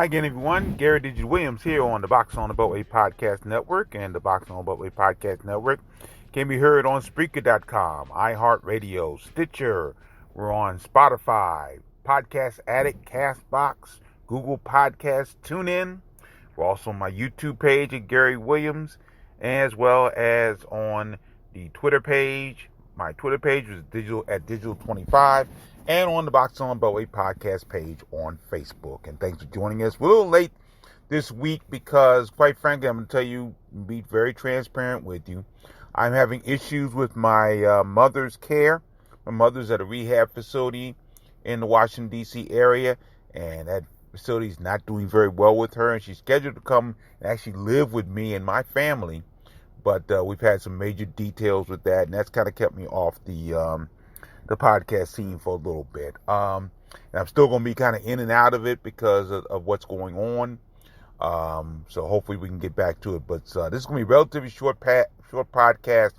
Hi again, everyone. Gary Digit Williams here on the Box on the Beltway Podcast Network, and the Box on the Beltway Podcast Network can be heard on Spreaker.com, iHeartRadio, Stitcher. We're on Spotify, Podcast Addict, Castbox, Google Podcasts, TuneIn. We're also on my YouTube page at Gary Williams, as well as on the Twitter page. My Twitter page was Digital25, and on the Box on the Beltway Podcast page on Facebook. And thanks for joining us. We're a little late this week because, quite frankly, I'm going to tell you, be very transparent with you. I'm having issues with my mother's care. My mother's at a rehab facility in the Washington, D.C. area, and that facility is not doing very well with her, and she's scheduled to come and actually live with me and my family. But we've had some major details with that, and that's kind of kept me off the podcast scene for a little bit. And I'm still going to be kind of in and out of it because of what's going on. So hopefully we can get back to it. But this is going to be a relatively short podcast,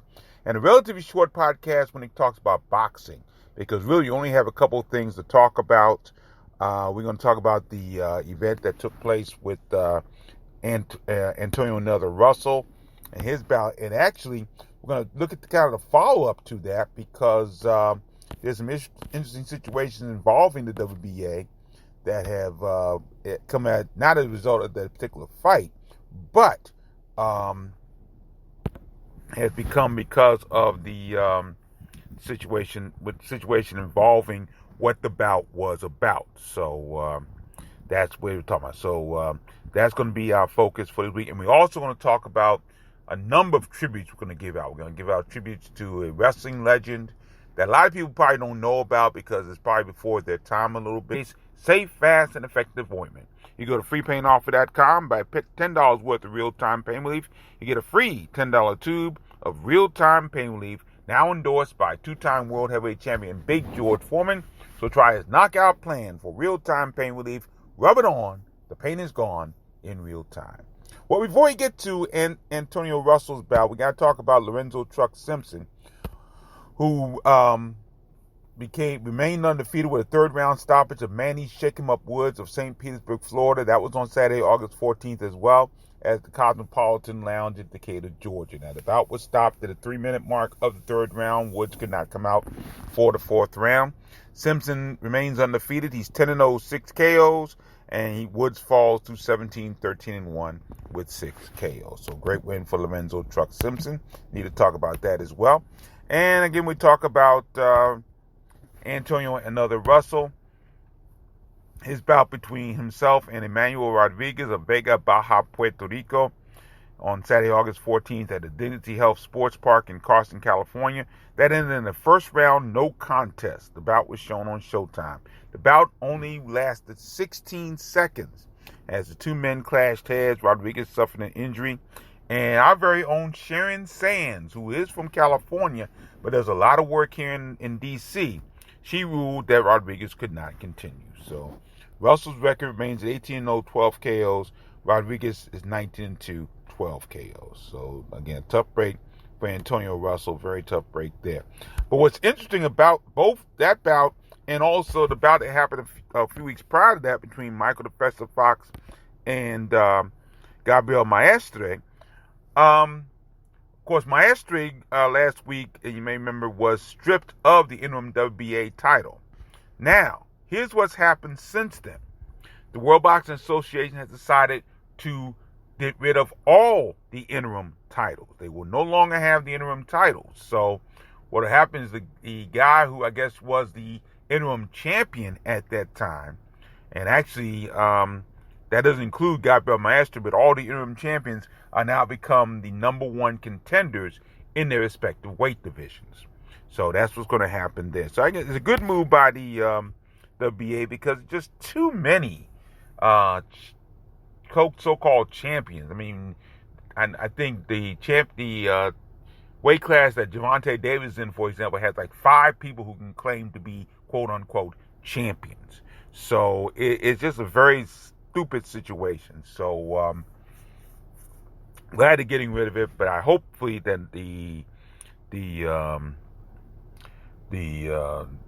and a relatively short podcast when it talks about boxing, because really you only have a couple of things to talk about. We're going to talk about the event that took place with Antonio Russell and his bout, and actually we're going to look at the kind of the follow-up to that, because there's some interesting situations involving the WBA that have come out not as a result of that particular fight, but has become because of the situation involving what the bout was about. So that's what we're talking about. So that's going to be our focus for this week, and we're also going to talk about a number of tributes we're going to give out. We're going to give out tributes to a wrestling legend that a lot of people probably don't know about because it's probably before their time a little bit. It's safe, fast, and effective ointment. You go to freepainoffer.com, buy $10 worth of real-time pain relief. You get a free $10 tube of real-time pain relief, now endorsed by two-time world heavyweight champion Big George Foreman. So try his knockout plan for real-time pain relief. Rub it on. The pain is gone in real time. Well, before we get to Antonio Russell's bout, we got to talk about Lorenzo Truck Simpson, who remained undefeated with a third-round stoppage of Manny Shake 'em Up Woods of St. Petersburg, Florida. That was on Saturday, August 14th, as well as the Cosmopolitan Lounge in Decatur, Georgia. Now, the bout was stopped at the 3-minute mark of the third round. Woods could not come out for the fourth round. Simpson remains undefeated. He's 10-0, 6 KOs. And Woods falls to 17, 13-1 with 6 KOs. So great win for Lorenzo Truck Simpson. Need to talk about that as well. And again, we talk about Antonio Russell. His bout between himself and Emmanuel Rodriguez of Vega Baja, Puerto Rico, on Saturday, August 14th at the Dignity Health Sports Park in Carson, California. That ended in the first round, no contest. The bout was shown on Showtime. The bout only lasted 16 seconds as the two men clashed heads. Rodriguez suffered an injury. And our very own Sharon Sands, who is from California, but does a lot of work here in D.C., she ruled that Rodriguez could not continue. So Russell's record remains at 18-0, 12 KOs. Rodriguez is 19-2, 12 KOs. So, again, tough break for Antonio Russell. Very tough break there. But what's interesting about both that bout and also the bout that happened a few weeks prior to that between Michael the Festa Fox and Gabriel Maestre. Of course, Maestre last week, you may remember, was stripped of the interim WBA title. Now, here's what's happened since then. The World Boxing Association has decided to get rid of all the interim titles. They will no longer have the interim titles. So what happens is the guy who I guess was the interim champion at that time, and actually that doesn't include Gabriel Maestre, but all the interim champions are now become the number one contenders in their respective weight divisions. So that's what's going to happen there. So I guess it's a good move by the WBA, because just too many so-called champions. I mean, I think the weight class that Gervonta Davis is in, for example, has like 5 people who can claim to be quote-unquote champions. So it's just a very stupid situation. So glad to getting rid of it, but I hopefully that the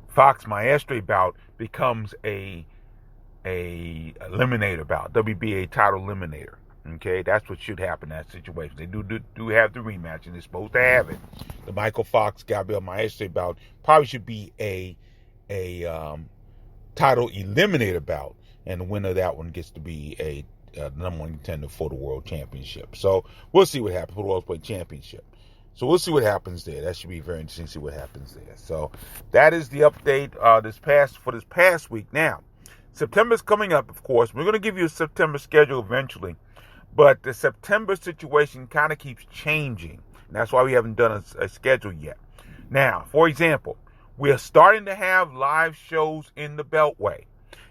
Fox Maestre bout becomes a a eliminator bout, WBA title eliminator. Okay, that's what should happen in that situation. They do have the rematch, and they're supposed to have it. The Michael Fox Gabriel Maestre bout probably should be a title eliminator bout, and the winner of that one gets to be a number one contender for the World Championship. So we'll see what happens for the World Play Championship. So we'll see what happens there. That should be very interesting to see what happens there. So that is the update for this past week. Now, September's coming up, of course. We're going to give you a September schedule eventually. But the September situation kind of keeps changing. And that's why we haven't done a schedule yet. Now, for example, we're starting to have live shows in the Beltway.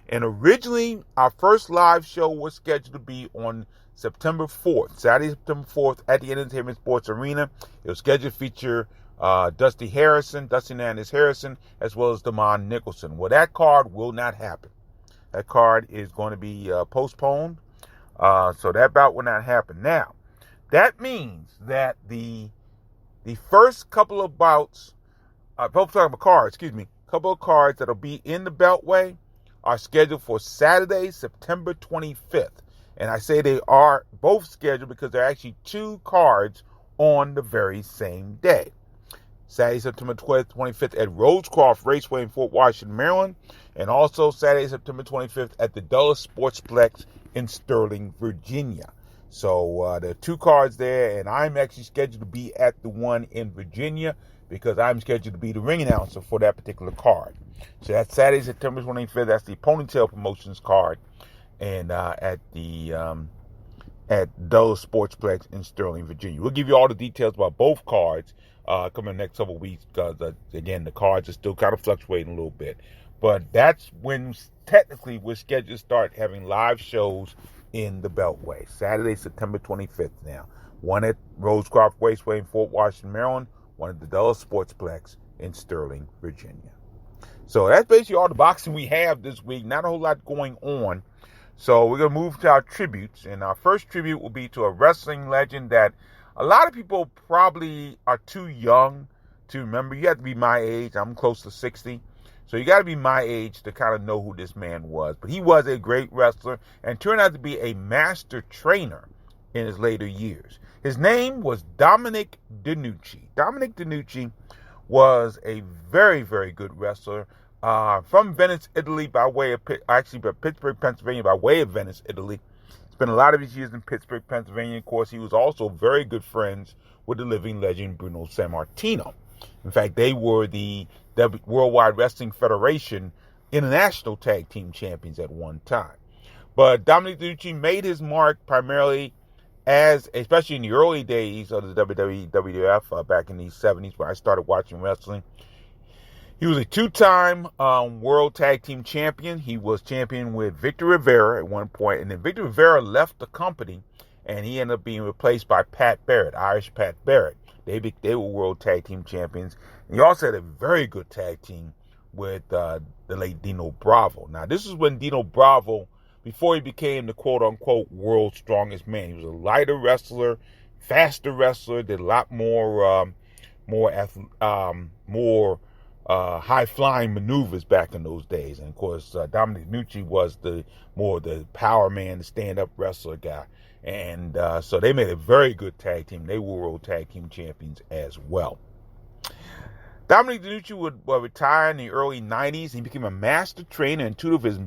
And originally, our first live show was scheduled to be on September 4th, Saturday, September 4th, at the Entertainment Sports Arena. It was scheduled to feature Dusty Hernandez Harrison, as well as Damon Nicholson. Well, that card will not happen. That card is going to be postponed. So that bout will not happen. Now, that means that the first couple of bouts, couple of cards that'll be in the Beltway are scheduled for Saturday, September 25th. And I say they are both scheduled because there are actually two cards on the very same day. Saturday, September 25th at Rosecroft Raceway in Fort Washington, Maryland. And also Saturday, September 25th at the Dulles Sportsplex in Sterling, Virginia. So there are two cards there, and I'm actually scheduled to be at the one in Virginia because I'm scheduled to be the ring announcer for that particular card. So that's Saturday, September 25th. That's the Ponytail Promotions card, and at Dulles Sportsplex in Sterling, Virginia. We'll give you all the details about both cards coming in the next couple of weeks because, again, the cards are still kind of fluctuating a little bit. But that's when technically we're scheduled to start having live shows in the Beltway. Saturday, September 25th now. One at Rosecroft Raceway in Fort Washington, Maryland. One at the Dulles Sportsplex in Sterling, Virginia. So that's basically all the boxing we have this week. Not a whole lot going on. So we're going to move to our tributes. And our first tribute will be to a wrestling legend that a lot of people probably are too young to remember. You have to be my age. I'm close to 60. So you got to be my age to kind of know who this man was. But he was a great wrestler and turned out to be a master trainer in his later years. His name was Dominic DeNucci. Dominic DeNucci was a very, very good wrestler from Venice, Italy, Pittsburgh, Pennsylvania, by way of Venice, Italy. Spent a lot of his years in Pittsburgh, Pennsylvania. Of course, he was also very good friends with the living legend Bruno Sammartino. In fact, they were the Worldwide Wrestling Federation International Tag Team Champions at one time. But Dominic DeNucci made his mark primarily especially in the early days of the WWF, back in the 70s when I started watching wrestling. He was a two-time World Tag Team Champion. He was champion with Victor Rivera at one point, and then Victor Rivera left the company, and he ended up being replaced by Pat Barrett, Irish Pat Barrett. They were World Tag Team Champions. And he also had a very good tag team with the late Dino Bravo. Now, this is when Dino Bravo, before he became the quote-unquote world's strongest man. He was a lighter wrestler, faster wrestler, did a lot more high-flying maneuvers back in those days. And, of course, Dominic DeNucci was the power man, the stand-up wrestler guy. And so they made a very good tag team. They were World Tag Team Champions as well. Dominic DeNucci would retire in the early 90s. He became a master trainer, and two of his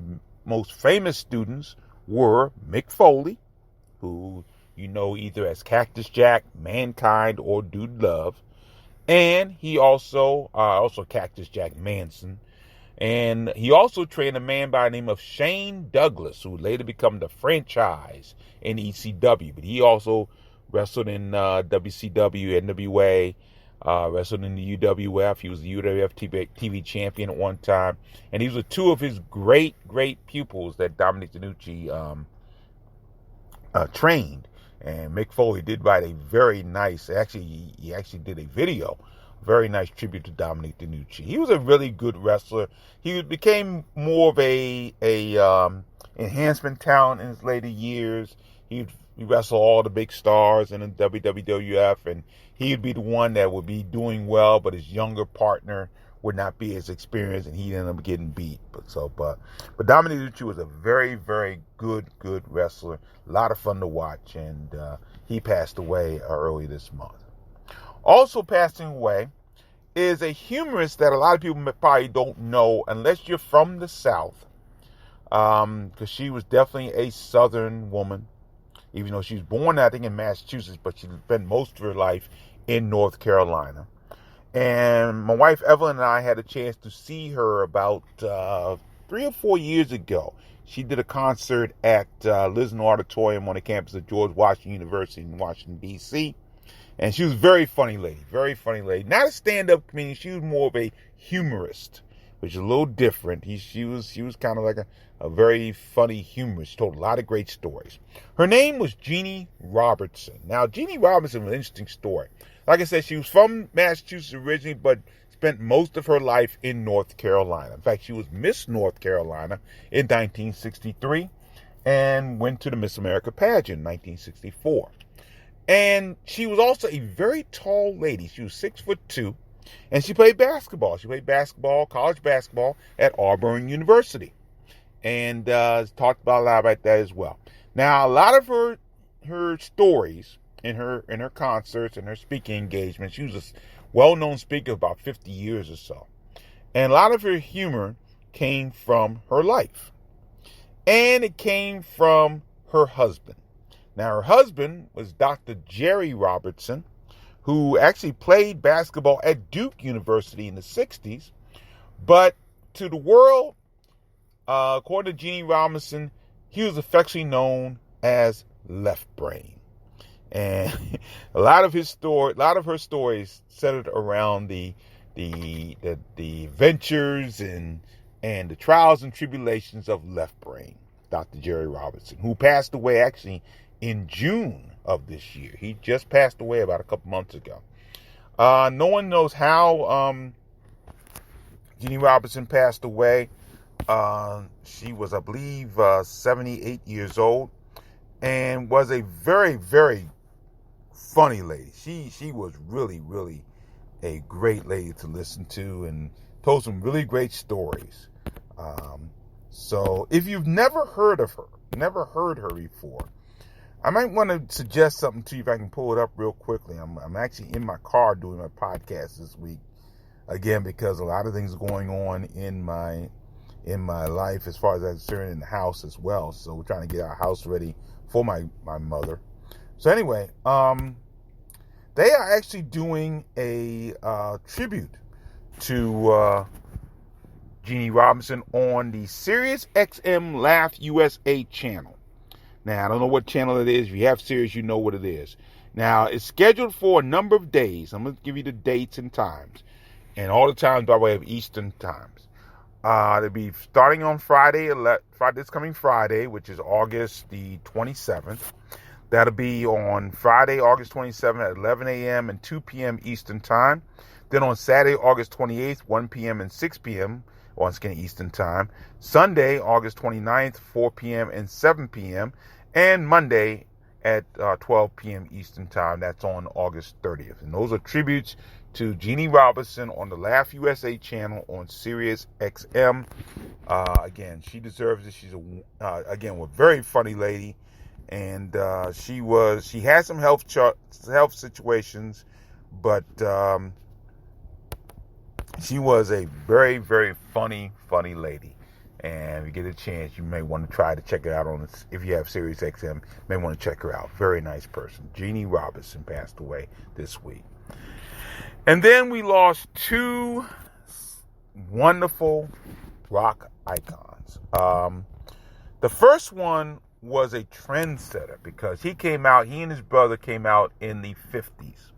most famous students were Mick Foley, who you know either as Cactus Jack, Mankind, or Dude Love, and he also Cactus Jack Manson, and he also trained a man by the name of Shane Douglas, who would later become the franchise in ECW, but he also wrestled in WCW, NWA, wrestled in the UWF. He was the UWF TV champion at one time. And these were two of his great, great pupils that Dominic DeNucci trained. And Mick Foley did write a very nice, he actually did a video, very nice tribute to Dominic DeNucci. He was a really good wrestler. He became more of a enhancement talent in his later years. He wrestled all the big stars in the WWF, and he'd be the one that would be doing well, but his younger partner would not be as experienced, and he ended up getting beat. But Dominic DeLucia was a very, very good wrestler. A lot of fun to watch, and he passed away early this month. Also passing away is a humorist that a lot of people probably don't know unless you're from the South, because she was definitely a Southern woman, even though she was born, I think, in Massachusetts, but she spent most of her life in North Carolina. And my wife Evelyn and I had a chance to see her about 3 or 4 years ago. She did a concert at Lisner Auditorium on the campus of George Washington University in Washington, D.C., and she was a very funny lady. Not a stand-up comedian. She was more of a humorist, which is a little different. She was kind of like a very funny humorist. She told a lot of great stories. Her name was Jeannie Robertson. Now, Jeannie Robertson was an interesting story. Like I said, she was from Massachusetts originally, but spent most of her life in North Carolina. In fact, she was Miss North Carolina in 1963 and went to the Miss America pageant in 1964. And she was also a very tall lady. She was 6'2", and she played basketball. She played college basketball at Auburn University, and talked about a lot about that as well. Now, a lot of her stories in her concerts and her speaking engagements. She was a well-known speaker about 50 years or so, and a lot of her humor came from her life, and it came from her husband. Now, her husband was Dr. Jerry Robertson, who actually played basketball at Duke University in the 60s. But to the world, according to Jeannie Robinson, he was affectionately known as Left Brain. And a lot of her stories centered around the ventures and the trials and tribulations of Left Brain, Dr. Jerry Robertson, who passed away actually in June of this year. He just passed away about a couple months ago. No one knows how Jeannie Robertson passed away. She was, I believe, 78 years old, and was a very, very funny lady. She was really, really a great lady to listen to, and told some really great stories. So if you've never heard her before, I might want to suggest something to you if I can pull it up real quickly. I'm actually in my car doing my podcast this week, again, because a lot of things are going on in my life as far as I'm concerned, in the house as well. So we're trying to get our house ready for my mother. So anyway, they are actually doing a tribute to Jeannie Robinson on the Sirius XM Laugh USA channel. Now, I don't know what channel it is. If you have Sirius, you know what it is. Now, it's scheduled for a number of days. I'm going to give you the dates and times. And all the times by way of Eastern times. It'll be starting on this coming Friday, which is August the 27th. That'll be on Friday, August 27th at 11 a.m. and 2 p.m. Eastern time. Then on Saturday, August 28th, 1 p.m. and 6 p.m. once again Eastern time. Sunday, August 29th, 4 p.m. and 7 p.m. And Monday at 12 p.m. Eastern time. That's on August 30th. And those are tributes to Jeannie Robinson on the Laugh USA channel on Sirius XM. Again, she deserves it. She's a very funny lady, and she had some health situations, but she was a very, very funny lady. And if you get a chance, you may want to try to check it out if you have Sirius XM, you may want to check her out. Very nice person. Jeannie Robinson passed away this week. And then we lost two wonderful rock icons. The first one was a trendsetter because he and his brother came out in the 50s.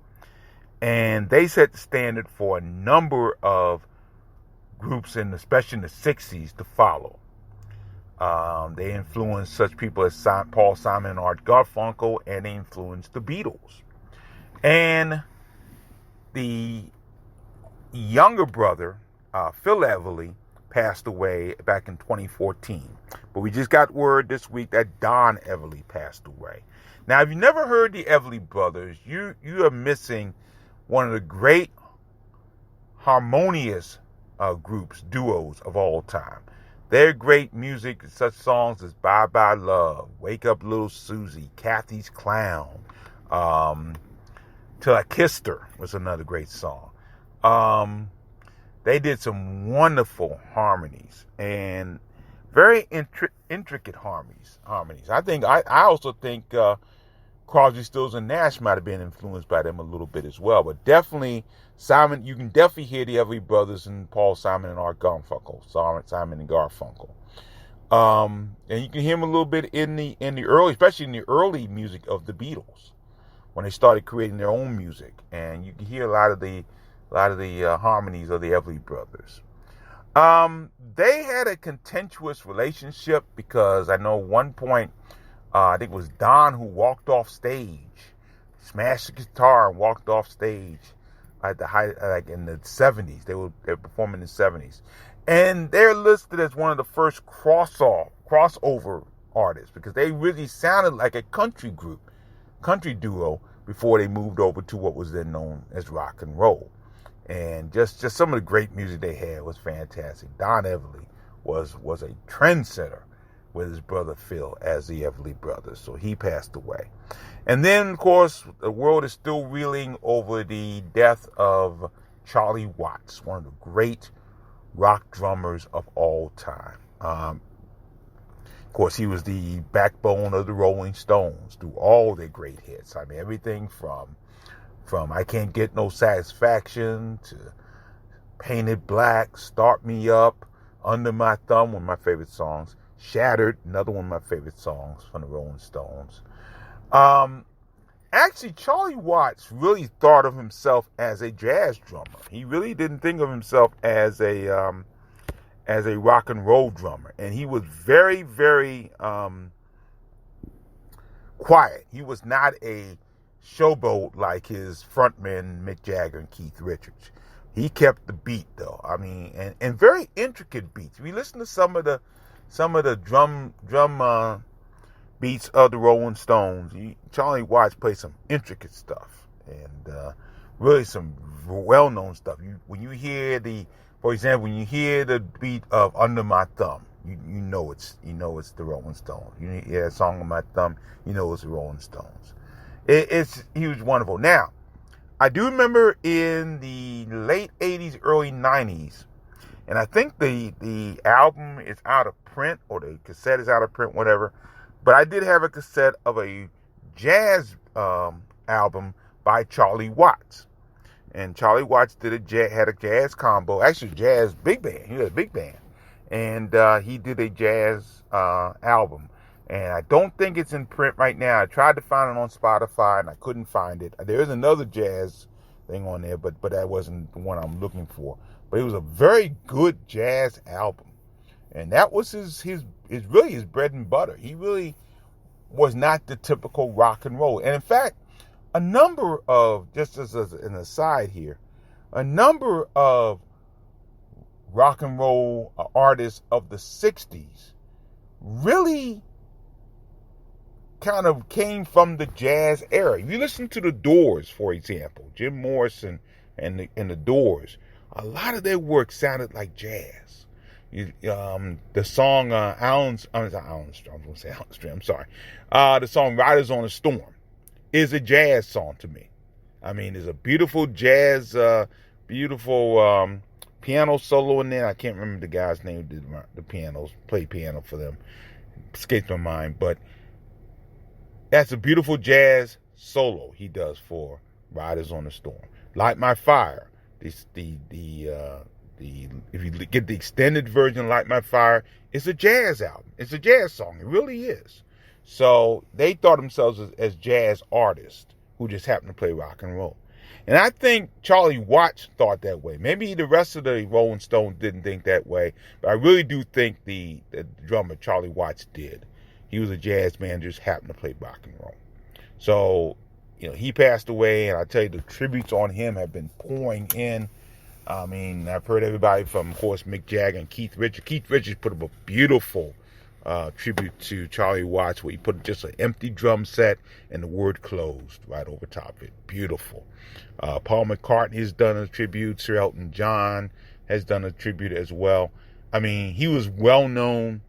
And they set the standard for a number of groups, especially in the 60s, to follow. They influenced such people as Paul Simon and Art Garfunkel, and they influenced the Beatles. And the younger brother, Phil Everly, passed away back in 2014. But we just got word this week that Don Everly passed away. Now, if you never heard the Everly brothers, you are missing one of the great harmonious groups, duos of all time. Their great music, such songs as Bye Bye Love, Wake Up Little Susie, Kathy's Clown, Till I Kissed Her was another great song. They did some wonderful harmonies and very intricate harmonies. I also think Crosby, Stills, and Nash might have been influenced by them a little bit as well. But definitely Simon, you can definitely hear the Everly Brothers and Paul Simon and Art Garfunkel, Simon and Garfunkel. And you can hear them a little bit in the early, especially in the early music of the Beatles, when they started creating their own music, and you can hear a lot of the harmonies of the Everly Brothers. They had a contentious relationship because I know one point, I think it was Don who walked off stage, smashed the guitar and walked off stage at the height, like in the 70s. They were performing in the 70s. And they're listed as one of the first crossover artists because they really sounded like a country duo before they moved over to what was then known as rock and roll. And just some of the great music they had was fantastic. Don Everly was a trendsetter with his brother Phil as the Everly Brothers. So he passed away. And then, of course, the world is still reeling over the death of Charlie Watts, one of the great rock drummers of all time. Of course, he was the backbone of the Rolling Stones through all their great hits. I mean, everything from I Can't Get No Satisfaction to Painted Black, Start Me Up, Under My Thumb, one of my favorite songs. Shattered, another one of my favorite songs from the Rolling Stones. Actually, Charlie Watts really thought of himself as a jazz drummer. He really didn't think of himself as a rock and roll drummer. And he was very, very quiet. He was not a showboat like his frontmen Mick Jagger and Keith Richards. He kept the beat though. I mean, and very intricate beats. If you listen to some of the drum beats of the Rolling Stones, Charlie Watts played some intricate stuff and really some well-known stuff. When you hear for example, when you hear the beat of Under My Thumb, you know it's the Rolling Stones. You hear that song on my thumb, you know it's the Rolling Stones. He was wonderful. Now, I do remember in the late 80s, early 90s, and I think the album is out of print, or the cassette is out of print, whatever, but I did have a cassette of a jazz album by Charlie Watts. And Charlie Watts had a jazz combo, actually jazz big band. He had a big band. And he did a jazz album. And I don't think it's in print right now. I tried to find it on Spotify and I couldn't find it. There is another jazz thing on there, but that wasn't the one I'm looking for. But it was a very good jazz album. And that was his really his bread and butter. He really was not the typical rock and roll. And in fact, a number of, just as an aside here, a number of rock and roll artists of the 60s really kind of came from the jazz era. If you listen to the Doors, for example, Jim Morrison and the Doors, a lot of their work sounded like jazz. The song the song Riders on a Storm is a jazz song to me. I mean, there's a beautiful jazz, piano solo in there. I can't remember the guy's name who did the pianos, played piano for them. Escapes my mind, but that's a beautiful jazz solo he does for Riders on the Storm. Light My Fire. If you get the extended version of Light My Fire, it's a jazz album. It's a jazz song. It really is. So they thought themselves as jazz artists who just happened to play rock and roll. And I think Charlie Watts thought that way. Maybe the rest of the Rolling Stones didn't think that way, but I really do think the drummer Charlie Watts did. He was a jazz man, just happened to play rock and roll. So, he passed away, and I tell you, the tributes on him have been pouring in. I mean, I've heard everybody from, of course, Mick Jagger and Keith Richards. Keith Richards put up a beautiful tribute to Charlie Watts, where he put just an empty drum set and the word closed right over top of it. Beautiful. Paul McCartney has done a tribute. Sir Elton John has done a tribute as well. I mean, he was well known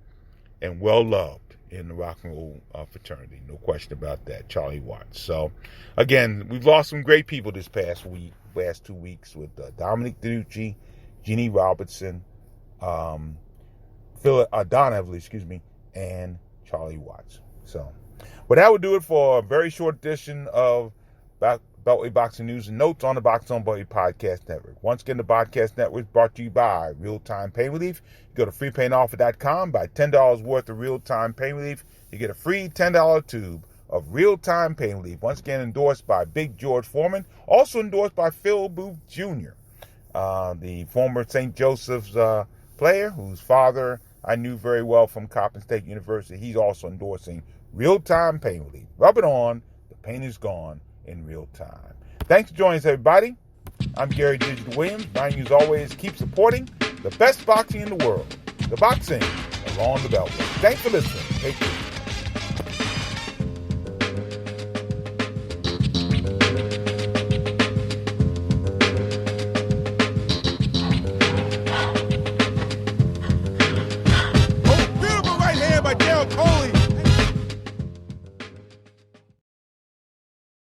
and well loved in the rock and roll fraternity. No question about that, Charlie Watts. So, again, we've lost some great people this past 2 weeks with Dominic DeNucci, Jeannie Robertson, Donna Everly, and Charlie Watts. So, but that would do it for a very short edition of Beltway Boxing News and Notes on the Boxing on Beltway Podcast Network. Once again, the podcast network is brought to you by Real-Time Pain Relief. You go to freepainoffer.com, buy $10 worth of Real-Time Pain Relief. You get a free $10 tube of Real-Time Pain Relief. Once again, endorsed by Big George Foreman. Also endorsed by Phil Booth Jr., the former St. Joseph's player, whose father I knew very well from Coppin State University. He's also endorsing Real-Time Pain Relief. Rub it on. The pain is gone in real time. Thanks for joining us, everybody. I'm Gary Digital Williams. Ryan, as always, keep supporting the best boxing in the world. The boxing along the Beltway. Thanks for listening. Take care.